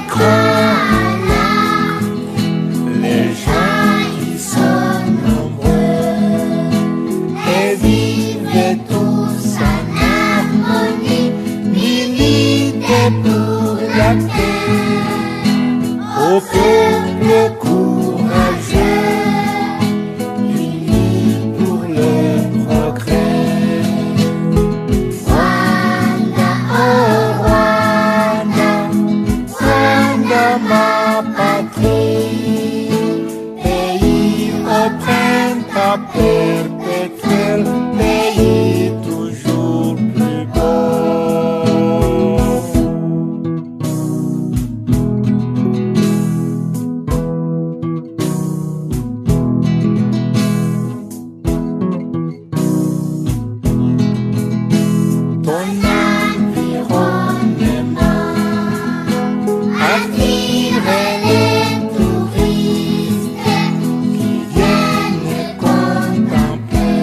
Voilà, les gens qui sont nombreux et vivent tous en harmonie, militaient pour la paix, au peuple courageux, unis pour le progrès. Rwanda, oh Rwanda, Rwanda ma patrie, pays au printemps perpétuel, pays toujours plus beau. Ton environnement attire les touristes qui viennent contempler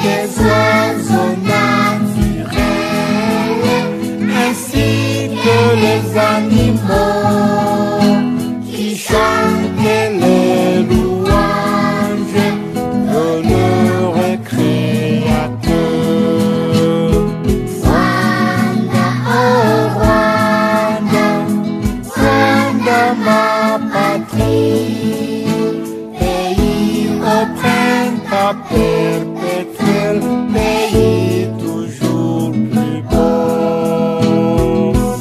les oiseaux naturels ainsi que les animaux qui chantent les louanges de leur créateur. Rwanda, oh Rwanda, Rwanda ma patrie, pays au printemps perpétuel, pays toujours plus beau.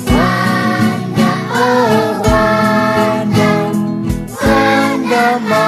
Rwanda, oh Rwanda, Rwanda ma